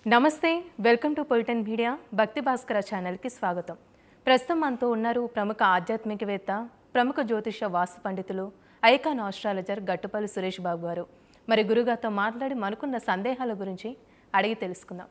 నమస్తే, welcome to పొలిటన్ media. భక్తి భాస్కర ఛానల్కి స్వాగతం. ప్రస్తుతం మనతో ఉన్నారు ప్రముఖ ఆధ్యాత్మికవేత్త, ప్రముఖ జ్యోతిష వాస్తు పండితులు, ఐకాన్ ఆస్ట్రాలజర్ గట్టుపల్లి సురేష్ బాబు గారు. మరి గురుగారితో మాట్లాడి మనకున్న సందేహాల గురించి అడిగి తెలుసుకుందాం.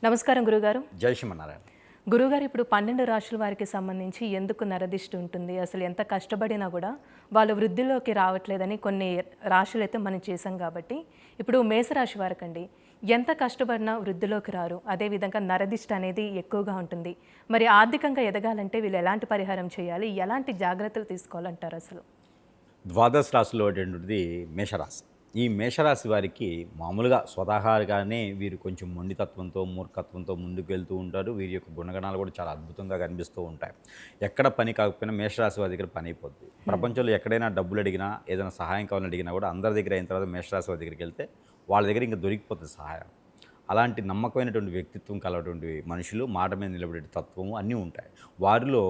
నమస్కారం గురుగారు. జై శ్రీమన్నారాయణ. గురుగారు, ఇప్పుడు 12 రాశుల వారికి సంబంధించి ఎందుకు నరదిష్టి ఉంటుంది, అసలు ఎంత కష్టపడినా కూడా వాళ్ళు వృద్ధిలోకి రావట్లేదని కొన్ని రాశులు అయితే మనం చేసాం. కాబట్టి ఇప్పుడు మేషరాశి వారికండి, ఎంత కష్టపడినా వృద్ధిలోకి రారు, అదేవిధంగా నరదిష్టి అనేది ఎక్కువగా ఉంటుంది. మరి ఆర్థికంగా ఎదగాలంటే వీళ్ళు ఎలాంటి పరిహారం చేయాలి, ఎలాంటి జాగ్రత్తలు తీసుకోవాలంటారు? అసలు ద్వాదశ రాశిలో ఏంటంటే మేషరాశి. ఈ మేషరాశి వారికి మామూలుగా స్వతహాగానే వీరు కొంచెం మొండితత్వంతో, మూర్ఖత్వంతో ముందుకు వెళ్తూ ఉంటారు. వీరి యొక్క గుణగణాలు కూడా చాలా అద్భుతంగా కనిపిస్తూ ఉంటాయి. ఎక్కడ పని కాకపోయినా మేషరాశి వారి దగ్గర పని అయిపోద్ది. ప్రపంచంలో ఎక్కడైనా డబ్బులు అడిగినా, ఏదైనా సహాయం కావాలని అడిగినా కూడా అందరి దగ్గర అయిన తర్వాత మేషరాశి వారి దగ్గరికి వెళ్తే వాళ్ళ దగ్గర ఇంకా దొరికిపోతుంది సహాయం. అలాంటి నమ్మకమైనటువంటి వ్యక్తిత్వం కలటువంటి మనుషులు, మాట మీద నిలబడే తత్వము అన్నీ ఉంటాయి. వారిలో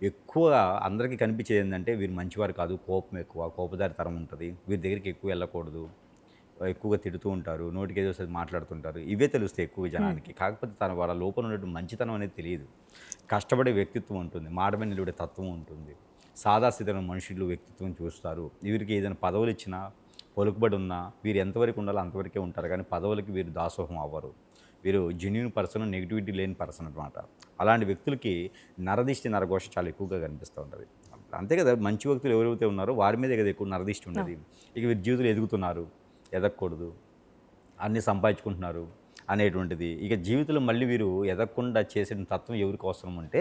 ఎక్కువ అందరికీ కనిపించేది ఏంటంటే వీరు మంచివారు కాదు, కోపం ఎక్కువ, కోపదారితనం ఉంటుంది, వీరి దగ్గరికి ఎక్కువ వెళ్ళకూడదు, ఎక్కువగా తిడుతూ ఉంటారు, నోటికి ఏదో ఒకసారి మాట్లాడుతుంటారు. ఇవే తెలుస్తాయి ఎక్కువ జనానికి. కాకపోతే వాళ్ళ లోపల ఉన్నటువంటి మంచితనం అనేది తెలియదు. కష్టపడే వ్యక్తిత్వం ఉంటుంది, మాట మీద నిలబడే తత్వం ఉంటుంది, సాదాసీదైన మనుషులు వ్యక్తిత్వం చూస్తారు. వీరికి ఏదైనా పదవులు ఇచ్చినా, పలుకుబడి ఉన్నా వీరు ఎంతవరకు ఉండాలో అంతవరకే ఉంటారు. కానీ పదవులకి వీరు దాసోహం అవ్వరు. వీరు జెన్యూన్ పర్సన్, నెగిటివిటీ లేని పర్సన్ అనమాట. అలాంటి వ్యక్తులకి నరదిష్టి, నరఘోష చాలా ఎక్కువగా కనిపిస్తూ ఉంటుంది. అంతే కదా, మంచి వ్యక్తులు ఎవరైతే ఉన్నారో వారి మీదే కదా ఎక్కువ నరదిష్టి ఉండదు. ఇక వీరి జీవితంలో ఎదుగుతున్నారు, ఎదగకూడదు, అన్నీ సంపాదించుకుంటున్నారు అనేటువంటిది. ఇక జీవితంలో మళ్ళీ వీరు ఎదగకుండా చేసిన తత్వం ఎవరికి అవసరం అంటే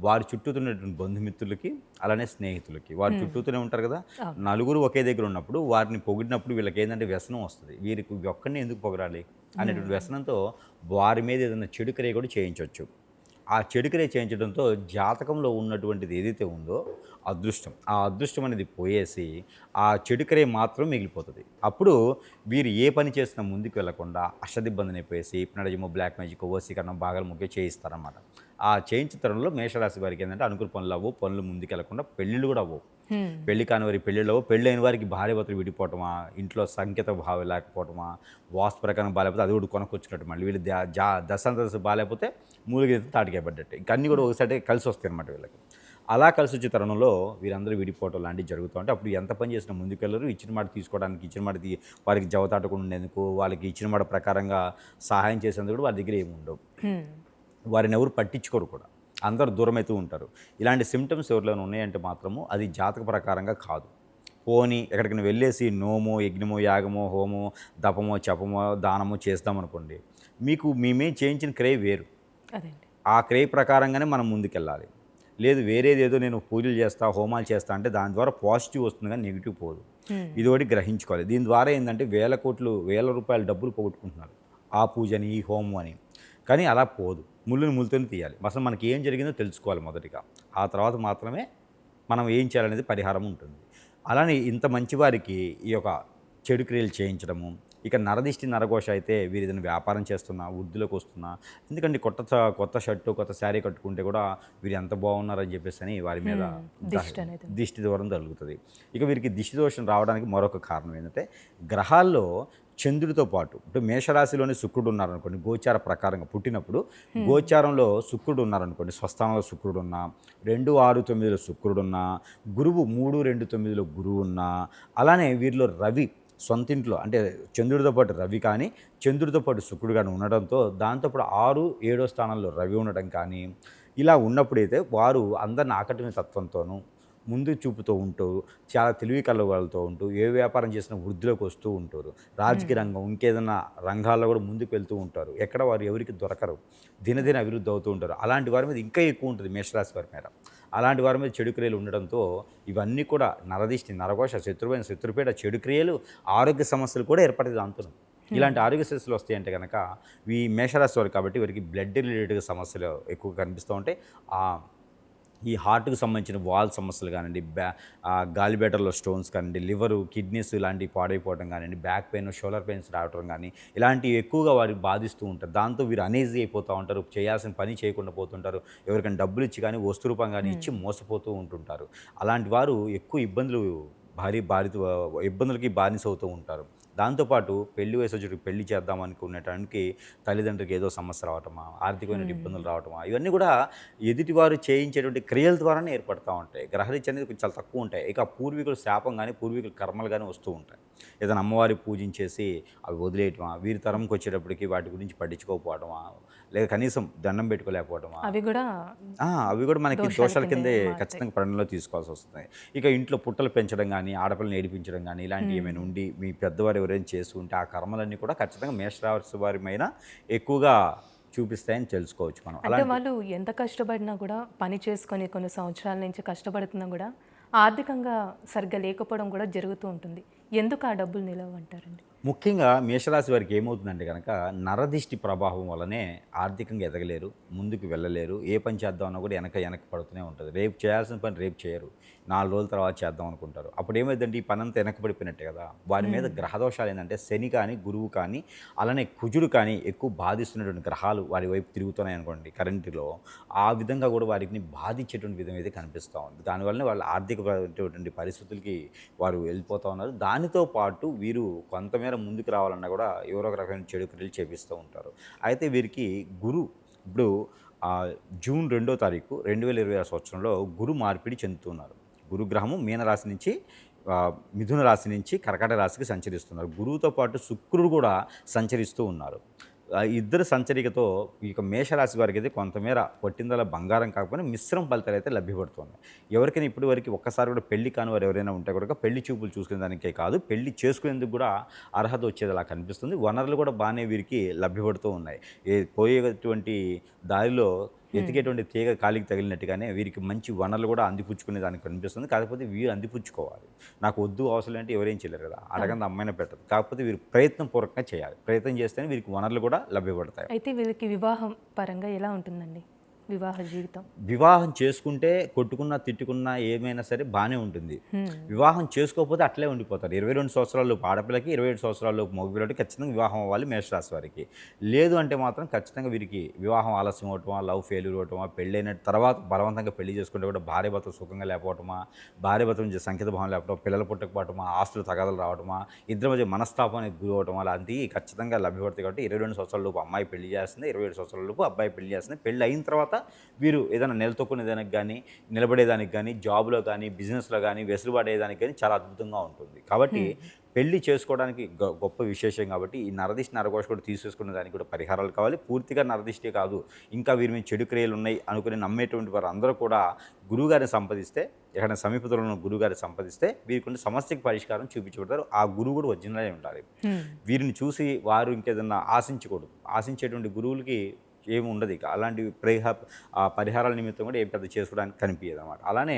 వారి చుట్టూతున్నటువంటి బంధుమిత్రులకి, అలానే స్నేహితులకి. వారి చుట్టూతూనే ఉంటారు కదా. నలుగురు ఒకే దగ్గర ఉన్నప్పుడు వారిని పొగిడినప్పుడు వీళ్ళకి ఏంటంటే వ్యసనం వస్తుంది. వీరికి ఒక్కడిని ఎందుకు పొగడాలి అనేటువంటి వ్యసనంతో వారి మీద ఏదైనా చెడు క్రియ కూడా చేయించవచ్చు. ఆ చెడు క్రియ చేయించడంతో జాతకంలో ఉన్నటువంటిది ఏదైతే ఉందో అదృష్టం, ఆ అదృష్టం అనేది పోయేసి ఆ చెడు క్రియ మాత్రం మిగిలిపోతుంది. అప్పుడు వీరు ఏ పని చేసినా ముందుకు వెళ్లకుండా అష్టదిబ్బందిని అయిపోయేసి నడజము, బ్లాక్ మ్యాజిక్, వశీకరణం, బాగాలు ముగ్గే చేయిస్తారన్నమాట. ఆ చేయించిన తరంలో మేషరాశి వారికి ఏంటంటే అనుకున్న పనులు అవ్వవు, పనులు ముందుకు వెళ్లకుండా పెళ్ళిళ్ళు కూడా అవ్వవు. పెళ్లి కాని వారికి పెళ్ళిళ్ళు అవ్వవు. పెళ్ళైన వారికి భార్యాభర్తలు విడిపోవటమా, ఇంట్లో సంకేత భావం లేకపోవటమా, వాస్తు ప్రకారం బాగాలేకపోతే అది కూడా కొనుక్కొచ్చినట్టు, మళ్ళీ వీళ్ళు దశ బాగాలేకపోతే మూలిగ తాటికే పడ్డట్టు, ఇంకా అన్నీ కూడా ఒకసారి కలిసి వస్తాయి అన్నమాట వీళ్ళకి. అలా కలిసి వచ్చే తరుణంలో వీరందరూ విడిపోవటం లాంటివి జరుగుతూ ఉంటే అప్పుడు ఎంత పని చేసినా ముందుకెళ్ళరు. ఇచ్చిన మాట తీసుకోవడానికి, ఇచ్చిన మాట వారికి జవతాటకుండా ఉండేందుకు, వాళ్ళకి ఇచ్చిన మాట ప్రకారంగా సహాయం చేసేందుకు కూడా వారి దగ్గర ఏమి ఉండవు. వారిని ఎవరు పట్టించుకోరు కూడా, అందరూ దూరమవుతూ ఉంటారు. ఇలాంటి సిమ్టమ్స్ ఎవరిలోనే ఉన్నాయంటే మాత్రము అది జాతక ప్రకారంగా కాదు. పోని ఎక్కడికైనా వెళ్ళేసి నోమో, యజ్ఞమో, యాగమో, హోమో, దపమో, చపమో, దానమో చేస్తామనుకోండి, మీకు మేమే చేయించిన క్రయ వేరు. ఆ క్రయ ప్రకారంగానే మనం ముందుకెళ్ళాలి. లేదు వేరేదేదో నేను పూజలు చేస్తా, హోమాలు చేస్తా అంటే దాని ద్వారా పాజిటివ్ వస్తుంది కానీ నెగిటివ్ పోదు. ఇది ఒకటి గ్రహించుకోవాలి. దీని ద్వారా ఏంటంటే వేల రూపాయల డబ్బులు పోగొట్టుకుంటున్నారు ఆ పూజని, ఈ హోమం అని. కానీ అలా పోదు, ముళ్ళుని ముళ్ళుతోనే తీయాలి. అసలు మనకి ఏం జరిగిందో తెలుసుకోవాలి మొదటిగా. ఆ తర్వాత మాత్రమే మనం ఏం చేయాలనేది పరిహారం ఉంటుంది. అలానే ఇంత మంచివారికి ఈ యొక్క చెడు క్రియలు చేయించడము. ఇక నరదిష్టి, నరఘోష అయితే వీరు ఏదైనా వ్యాపారం చేస్తున్నా, వృద్ధిలోకి వస్తున్నా, ఎందుకంటే కొత్త షర్టు, కొత్త శారీ కట్టుకుంటే కూడా వీరు ఎంత బాగున్నారని చెప్పేసి అని వారి మీద దిష్టి దూరం తగులుతుంది. ఇక వీరికి దిష్టి దోషం రావడానికి మరొక కారణం ఏంటంటే గ్రహాల్లో చంద్రుడితో పాటు ఇప్పుడు మేషరాశిలోని శుక్రుడు ఉన్నారనుకోండి, గోచార ప్రకారంగా పుట్టినప్పుడు గోచారంలో శుక్రుడు ఉన్నారనుకోండి, స్వస్థానంలో శుక్రుడు ఉన్నా, 2, 6, 9లో శుక్రుడు ఉన్నా, గురువు 3, 2, 9లో గురువు ఉన్నా, అలానే వీరిలో రవి సొంతింట్లో అంటే చంద్రుడితో పాటు రవి కానీ, చంద్రుడితో పాటు శుక్రుడు కానీ ఉండడంతో దాంతోపాటు 6, 7వ స్థానంలో రవి ఉండడం కానీ, ఇలా ఉన్నప్పుడైతే వారు అందరిని ఆకట్టుకునే తత్వంతోనూ, ముందు చూపుతూ ఉంటూ, చాలా తెలివి కలవాళ్ళతో ఉంటూ, ఏ వ్యాపారం చేసినా వృద్ధిలోకి వస్తూ ఉంటారు. రాజకీయ రంగం, ఇంకేదైనా రంగాల్లో కూడా ముందుకు వెళ్తూ ఉంటారు. ఎక్కడ వారు ఎవరికి దొరకరు, దినదిన అభివృద్ధి అవుతూ ఉంటారు. అలాంటి వారి మీద ఇంకా ఎక్కువ ఉంటుంది మేషరాశి వారి మీద. అలాంటి వారి మీద చెడు క్రియలు ఉండడంతో ఇవన్నీ కూడా నరదిష్టి, నరఘోష, శత్రుపీడ, చెడు క్రియలు, ఆరోగ్య సమస్యలు కూడా ఏర్పడేది దాంతో. ఇలాంటి ఆరోగ్య సమస్యలు వస్తాయంటే కనుక ఈ మేషరాశి వారు కాబట్టి వీరికి బ్లడ్ రిలేటెడ్ సమస్యలు ఎక్కువ కనిపిస్తూ ఉంటాయి. ఈ హార్ట్కి సంబంధించిన వాల్ సమస్యలు కానివ్వండి, గాలిబేటర్లో స్టోన్స్ కానివ్వండి, లివరు, కిడ్నీస్ ఇలాంటివి పాడైపోవడం కానివ్వండి, బ్యాక్ పెయిన్, షోల్డర్ పెయిన్స్ రావడం కానీ ఇలాంటివి ఎక్కువగా వారికి బాధిస్తూ ఉంటారు. దాంతో వీరు అనీజీ అయిపోతూ ఉంటారు, చేయాల్సిన పని చేయకుండా పోతుంటారు, ఎవరికైనా డబ్బులు ఇచ్చి కానీ వస్తు రూపం కానీ ఇచ్చి మోసపోతూ ఉంటుంటారు. అలాంటి వారు ఎక్కువ ఇబ్బందులకి బానిస అవుతూ ఉంటారు. దాంతోపాటు పెళ్లి వయసు వచ్చేటికి పెళ్లి చేద్దాం అనుకునేటానికి తల్లిదండ్రులకి ఏదో సమస్య రావటమా, ఆర్థికమైన ఇబ్బందులు రావటమా, ఇవన్నీ కూడా ఎదుటివారు చేయించేటువంటి క్రియల ద్వారానే ఏర్పడతా ఉంటాయి. గ్రహరీత్యా అనేది కొంచెం చాలా తక్కువ ఉంటాయి. ఇక పూర్వీకుల శాపం కానీ పూర్వీకుల కర్మలు కానీ వస్తూ ఉంటాయి. ఏదైనా అమ్మవారి పూజించేసి అవి వదిలేయటమా, వీరి తరంకి వచ్చేటప్పటికి వాటి గురించి పట్టించుకోకపోవటమా, లేదా కనీసం దండం పెట్టుకోలేకపోవటమా, అవి కూడా మనకి దోషాల కిందే ఖచ్చితంగా పరిగణలో తీసుకోవాల్సి వస్తుంది. ఇక ఇంట్లో పుట్టలు పెంచడం కానీ, ఆడపిల్లని ఏడిపించడం కానీ, ఇలాంటివి ఏమైనా ఉండి మీ పెద్దవారు ఎవరైనా చేస్తూ ఉంటే ఆ కర్మలన్నీ కూడా ఖచ్చితంగా మేషరాశి వారి పైన ఎక్కువగా చూపిస్తాయని తెలుసుకోవచ్చు మనం. అంటే వాళ్ళు ఎంత కష్టపడినా కూడా పని చేసుకొని కొన్ని సంవత్సరాల నుంచి కష్టపడుతున్నా కూడా ఆర్థికంగా సరిగ్గా లేకపోవడం కూడా జరుగుతూ ఉంటుంది. ఎందుకు ఆ డబ్బులు నిలవంటారండి? ముఖ్యంగా మేషరాశి వారికి ఏమవుతుందంటే కనుక నరదిష్టి ప్రభావం వల్లనే ఆర్థికంగా ఎదగలేరు, ముందుకు వెళ్ళలేరు. ఏ పని చేద్దామన్నా కూడా వెనక పడుతూనే ఉంటుంది. రేపు చేయాల్సిన పని రేపు చేయరు, 4 రోజుల తర్వాత చేద్దాం అనుకుంటారు. అప్పుడు ఏమైందంటే ఈ పని అంతా వెనకబడిపోయినట్టే కదా. వారి మీద గ్రహదోషాలు ఏంటంటే శని కానీ, గురువు కానీ, అలానే కుజుడు కానీ ఎక్కువ బాధిస్తున్నటువంటి గ్రహాలు వారి వైపు తిరుగుతున్నాయి అనుకోండి కరెంటులో. ఆ విధంగా కూడా వారికి బాధించేటువంటి విధం అయితే కనిపిస్తూ ఉంది. దానివల్లనే వాళ్ళ ఆర్థికమైనటువంటి పరిస్థితులకి వారు వెళ్ళిపోతూ ఉన్నారు. దానితో పాటు వీరు కొంతమేర ముందుకు రావాలన్నా కూడా ఎవరో ఒక రకమైన చెడు క్రియలు చేపిస్తూ ఉంటారు. అయితే వీరికి ఇప్పుడు జూన్ 2వ తారీఖు 2026 సంవత్సరంలో గురు మార్పిడి చెందుతున్నారు. గురుగ్రహము మీనరాశి నుంచి మిథున రాశి నుంచి కర్కాటక రాశికి సంచరిస్తున్నారు. గురువుతో పాటు శుక్రుడు కూడా సంచరిస్తూ ఉన్నారు. ఇద్దరు సంచరికతో ఇక మేషరాశి వారికి అయితే కొంతమేర పట్టిందల బంగారం కాకపోయినా మిశ్రమ ఫలితాలు అయితే లభ్యపడుతున్నాయి. ఎవరికైనా ఇప్పటి వరకు ఒక్కసారి కూడా పెళ్లి కాని వారు ఎవరైనా ఉంటే కూడా పెళ్లి చూపులు చూసుకునే దానికే కాదు, పెళ్లి చేసుకునేందుకు కూడా అర్హత వచ్చేది అలా కనిపిస్తుంది. వనరులు కూడా బాగానే వీరికి లభ్యపడుతూ ఉన్నాయి. పోయేటువంటి దారిలో ఎతికేటువంటి తీగ కాలికి తగిలినట్టుగానే వీరికి మంచి వనరులు కూడా అందిపుచ్చుకునే దానికి కనిపిస్తుంది. కాకపోతే వీరు అందిపుచ్చుకోవాలి. నాకు వద్దు అవసరం అంటే ఎవరేం చేయలేరు కదా, అడగంది అమ్మాయిన పెట్టదు. కాకపోతే వీరు ప్రయత్నం పూర్వకంగా చేయాలి. ప్రయత్నం చేస్తేనే వీరికి వనరులు కూడా లభ్యపడతాయి. అయితే వీరికి వివాహం పరంగా ఎలా ఉంటుందండి వివాహ జీవితం? వివాహం చేసుకుంటే కొట్టుకున్నా తిట్టుకున్నా ఏమైనా సరే బాగానే ఉంటుంది. వివాహం చేసుకోకపోతే అట్లే ఉండిపోతారు. 22 సంవత్సరాలలోపు ఆడపిల్లకి, 27 సంవత్సరాలలోపు మగపిల్లకి ఖచ్చితంగా వివాహం అవ్వాలి మేషరాశి వారికి. లేదు అంటే మాత్రం ఖచ్చితంగా వీరికి వివాహం ఆలస్యం అవటమా, లవ్ ఫెయిల్యూర్ అవటమా, పెళ్ళైన తర్వాత బలవంతంగా పెళ్లి చేసుకుంటే కూడా భార్య భర్తలు సుఖంగా లేకపోవటమా, భార్య భర్తల సంకేత భావం లేకపోవటం, పిల్లలు పుట్టకపోవటమా, ఆస్తులు తగాదాలు రావటమా, ఇద్దరి మధ్య మనస్తాపానికి గురి అవటం అలాంటివి ఖచ్చితంగా లభ్యపడతాయి. కాబట్టి 22 సంవత్సరాలలోపు అమ్మాయి పెళ్లి చేస్తుంది, 27 సంవత్సరాలలోపు అబ్బాయి పెళ్లి చేస్తుంది. పెళ్ళి అయిన తర్వాత వీరు ఏదైనా నిలతొక్కునేదానికి కానీ, నిలబడేదానికి కానీ, జాబ్లో కానీ, బిజినెస్లో కానీ, వెసులుబాటేదానికి కానీ చాలా అద్భుతంగా ఉంటుంది. కాబట్టి పెళ్లి చేసుకోవడానికి గొప్ప విశేషం. కాబట్టి ఈ నరదిష్టి నరఘోష కూడా తీసేసుకునే దానికి కూడా పరిహారాలు కావాలి. పూర్తిగా నరదిష్టి కాదు, ఇంకా వీరి మీద చెడు క్రియలు ఉన్నాయి అనుకుని నమ్మేటువంటి వారు అందరూ కూడా గురువుగారిని సంపాదిస్తే, ఎక్కడైనా సమీపంలో ఉన్న గురువుగారిని సంపాదిస్తే వీరికి సమస్యకి పరిష్కారం చూపించబడతారు. ఆ గురువు కూడా ఒరిజినలే ఉండాలి. వీరిని చూసి వారు ఇంకేదన్నా ఆశించకూడదు. ఆశించేటువంటి గురువులకి ఏమి ఉండదు. ఇక అలాంటి పరిహారాల నిమిత్తం కూడా ఏం పెద్ద చేసుకోవడానికి కనిపించదు అనమాట. అలానే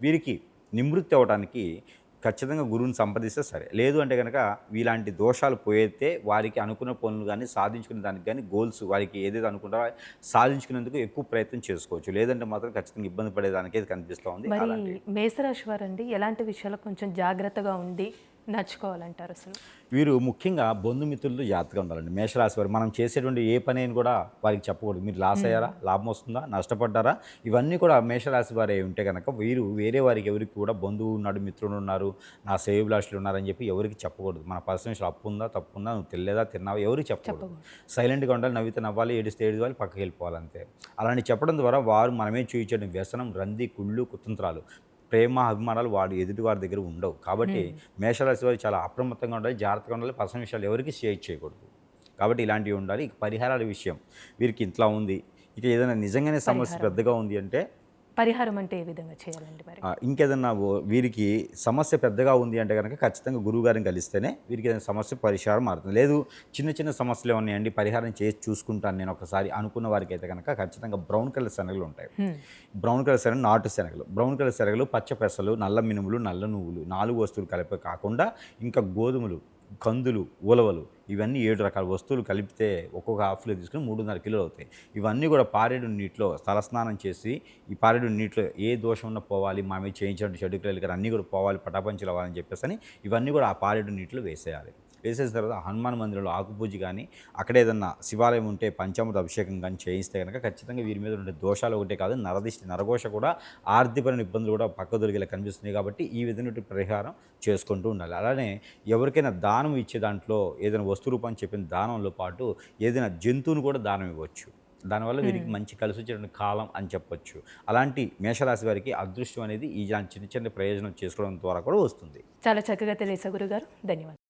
వీరికి నివృత్తి అవ్వడానికి ఖచ్చితంగా గురువుని సంప్రదిస్తే సరే. లేదు అంటే కనుక ఇలాంటి దోషాలు పోయితే వారికి అనుకున్న పనులు కానీ, సాధించుకునే దానికి కానీ, గోల్స్ వారికి ఏదైతే అనుకుంటారో సాధించుకునేందుకు ఎక్కువ ప్రయత్నం చేసుకోవచ్చు. లేదంటే మాత్రం ఖచ్చితంగా ఇబ్బంది పడేదానికే కనిపిస్తూ ఉంది. మరి మేషరాశి వారండి ఎలాంటి విషయాలు కొంచెం జాగ్రత్తగా ఉండి నడుచుకోవాలంటారు? అసలు వీరు ముఖ్యంగా బంధుమిత్రులతో జాగ్రత్తగా ఉండాలండి. మేషరాశి వారు మనం చేసేటువంటి ఏ పని అయినా కూడా వారికి చెప్పకూడదు. మీరు లాస్ అయ్యారా, లాభం వస్తుందా, నష్టపడ్డారా, ఇవన్నీ కూడా మేషరాశి వారే ఉంటే కనుక వీరు వేరే వారికి ఎవరికి కూడా బంధువు ఉన్నాడు, మిత్రులు ఉన్నారు, నా శ్రేయోభిలాషులు ఉన్నారని చెప్పి ఎవరికి చెప్పకూడదు. మన పర్సనల్ విషయాలు అప్పు ఉందా, తప్పు ఉందా, నువ్వు తెలియదా, తిన్నావా, ఎవరికి చెప్పకూడదు. సైలెంట్గా ఉండాలి, నవ్వితే నవ్వాలి, ఏడిస్తే ఏడువాలి, పక్కకి వెళ్ళిపోవాలి అంతే. అలాంటి చెప్పడం ద్వారా వారు మనమే చూయించడం వ్యసనం, రంది, కుళ్ళు, కుతంత్రాలు, ప్రేమ, అభిమానాలు వాడు ఎదుటి వారి దగ్గర ఉండవు. కాబట్టి మేషరాశి వారు చాలా అప్రమత్తంగా ఉండాలి, జాగ్రత్తగా ఉండాలి. పర్సనల్ విషయాలు ఎవరికి షేర్ చేయకూడదు. కాబట్టి ఇలాంటివి ఉండాలి. ఇక పరిహారాల విషయం వీరికి ఇట్లా ఉంది. ఇక ఏదైనా నిజంగానే సమస్య పెద్దగా ఉంది అంటే పరిహారం అంటే ఏ విధంగా చేయాలండి? మరి ఇంకేదన్నా వీరికి సమస్య పెద్దగా ఉంది అంటే కనుక ఖచ్చితంగా గురువుగారిని కలిస్తేనే వీరికి ఏదైనా సమస్య పరిష్కారం మారుతుంది. లేదు చిన్న చిన్న సమస్యలు ఉన్నాయండి, పరిహారం చేసి చూసుకుంటాను నేను ఒకసారి అనుకున్న వారికి అయితే కనుక ఖచ్చితంగా బ్రౌన్ కలర్ శనగలు ఉంటాయి. బ్రౌన్ కలర్ శనగలు, నాటు శనగలు, బ్రౌన్ కలర్ శనగలు, పచ్చ పెసలు, నల్ల మినుములు, నల్ల నువ్వులు, 4 వస్తువులు కలిపి కాకుండా ఇంకా గోధుమలు, కందులు, ఉలవలు, ఇవన్నీ 7 రకాల వస్తువులు కలిపితే ఒక్కొక్క హాఫ్లో తీసుకుని 3.5 కిలోలు అవుతాయి. ఇవన్నీ కూడా పారేడు నీటిలో తలస్నానం చేసి, ఈ పారేడు నీటిలో ఏ దోషం ఉన్నా పోవాలి, మామే చేయించిన చెడు క్రియలు కానీ అన్నీ కూడా పోవాలి, పటాపంచులు అవ్వాలని చెప్పేసి అని ఇవన్నీ కూడా ఆ పారేడు నీటిలో వేసేయాలి. వేసేసిన తర్వాత హనుమాన్ మందిరంలో ఆకుపూజ కానీ అక్కడ ఏదన్నా శివాలయం ఉంటే పంచామృత అభిషేకం కానీ చేయిస్తే కనుక ఖచ్చితంగా వీరి మీద ఉండే దోషాలు ఒకటే కాదు, నరదిష్టి నరఘోష కూడా, ఆర్థికపరమైన ఇబ్బందులు కూడా పక్కదొరిగేలా కనిపిస్తున్నాయి. కాబట్టి ఈ విధమైన పరిహారం చేసుకుంటూ ఉండాలి. అలానే ఎవరికైనా దానం ఇచ్చే దాంట్లో ఏదైనా వస్తు రూపాన్ని చెప్పిన దానంలో పాటు ఏదైనా జంతువును కూడా దానం ఇవ్వచ్చు. దానివల్ల వీరికి మంచి కలిసి వచ్చేటువంటి కాలం అని చెప్పొచ్చు. అలాంటి మేషరాశి వారికి అదృష్టం అనేది ఈ చిన్న చిన్న ప్రయోజనం చేసుకోవడం ద్వారా కూడా వస్తుంది. చాలా చక్కగా తెలియసా గురుగారు, ధన్యవాదాలు.